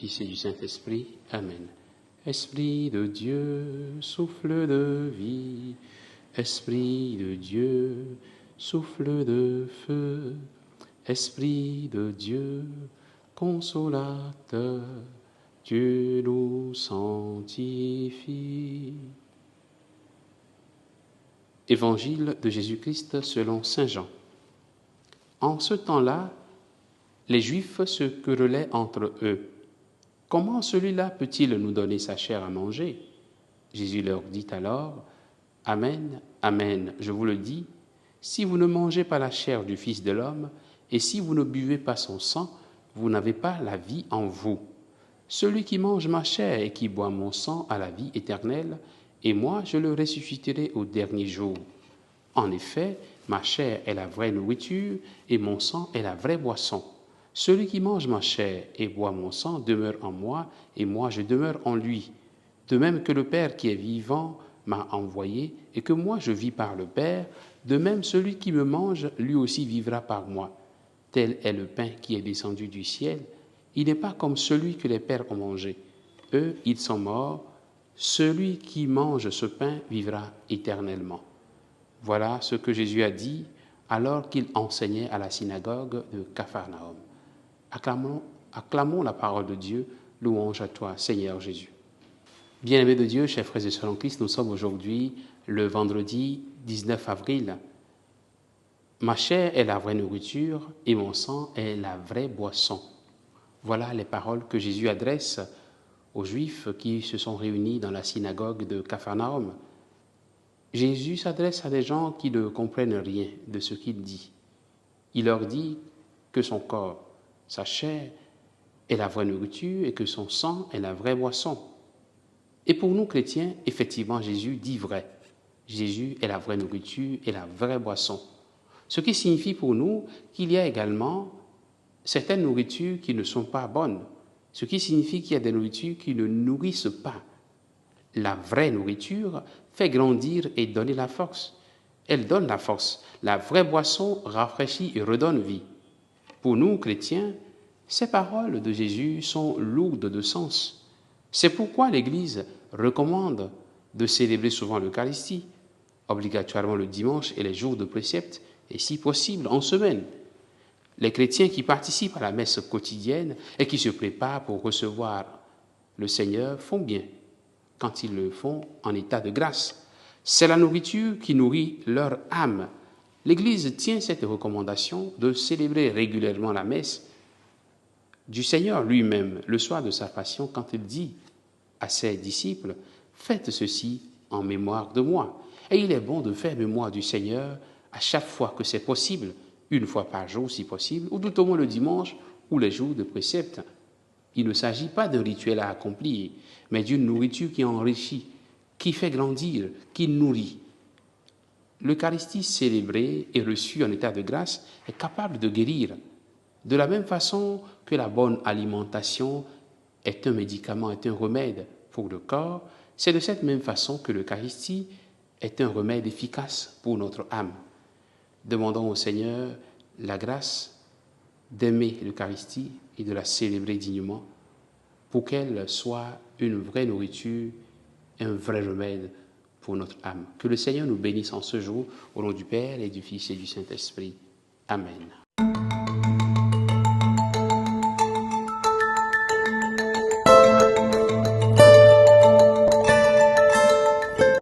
Fils et du Saint-Esprit. Amen. Esprit de Dieu, souffle de vie, Esprit de Dieu, souffle de feu, Esprit de Dieu, consolateur, Dieu nous sanctifie. Évangile de Jésus-Christ selon saint Jean. En ce temps-là, les Juifs se querellaient entre eux. Comment celui-là peut-il nous donner sa chair à manger? Jésus leur dit alors, Amen, Amen, je vous le dis, si vous ne mangez pas la chair du Fils de l'homme, et si vous ne buvez pas son sang, vous n'avez pas la vie en vous. Celui qui mange ma chair et qui boit mon sang a la vie éternelle, et moi je le ressusciterai au dernier jour. En effet, ma chair est la vraie nourriture, et mon sang est la vraie boisson. Celui qui mange ma chair et boit mon sang demeure en moi, et moi je demeure en lui. De même que le Père qui est vivant m'a envoyé, et que moi je vis par le Père, de même celui qui me mange, lui aussi vivra par moi. Tel est le pain qui est descendu du ciel. Il n'est pas comme celui que les pères ont mangé. Eux, ils sont morts. Celui qui mange ce pain vivra éternellement. Voilà ce que Jésus a dit alors qu'il enseignait à la synagogue de Capharnaüm. Acclamons la parole de Dieu, louange à toi, Seigneur Jésus. Bien-aimés de Dieu, chers frères et sœurs en Christ, nous sommes aujourd'hui le vendredi 19 avril. Ma chair est la vraie nourriture et mon sang est la vraie boisson. Voilà les paroles que Jésus adresse aux Juifs qui se sont réunis dans la synagogue de Capharnaüm. Jésus s'adresse à des gens qui ne comprennent rien de ce qu'il dit. Il leur dit que son corps, sa chair, est la vraie nourriture et que son sang est la vraie boisson. Et pour nous chrétiens, effectivement, Jésus dit vrai. Jésus est la vraie nourriture et la vraie boisson. Ce qui signifie pour nous qu'il y a également certaines nourritures qui ne sont pas bonnes. Ce qui signifie qu'il y a des nourritures qui ne nourrissent pas. La vraie nourriture fait grandir et donner la force. Elle donne la force. La vraie boisson rafraîchit et redonne vie. Pour nous, chrétiens, ces paroles de Jésus sont lourdes de sens. C'est pourquoi l'Église recommande de célébrer souvent l'Eucharistie, obligatoirement le dimanche et les jours de précepte, et si possible en semaine. Les chrétiens qui participent à la messe quotidienne et qui se préparent pour recevoir le Seigneur font bien quand ils le font en état de grâce. C'est la nourriture qui nourrit leur âme. L'Église tient cette recommandation de célébrer régulièrement la messe du Seigneur lui-même le soir de sa passion quand il dit à ses disciples « Faites ceci en mémoire de moi ». Et il est bon de faire mémoire du Seigneur à chaque fois que c'est possible, une fois par jour si possible, ou tout au moins le dimanche ou les jours de précepte. Il ne s'agit pas d'un rituel à accomplir, mais d'une nourriture qui enrichit, qui fait grandir, qui nourrit. L'Eucharistie célébrée et reçue en état de grâce est capable de guérir. De la même façon que la bonne alimentation est un médicament, est un remède pour le corps, c'est de cette même façon que l'Eucharistie est un remède efficace pour notre âme. Demandons au Seigneur la grâce d'aimer l'Eucharistie et de la célébrer dignement pour qu'elle soit une vraie nourriture, un vrai remède pour notre âme. Que le Seigneur nous bénisse en ce jour, au nom du Père et du Fils et du Saint-Esprit. Amen.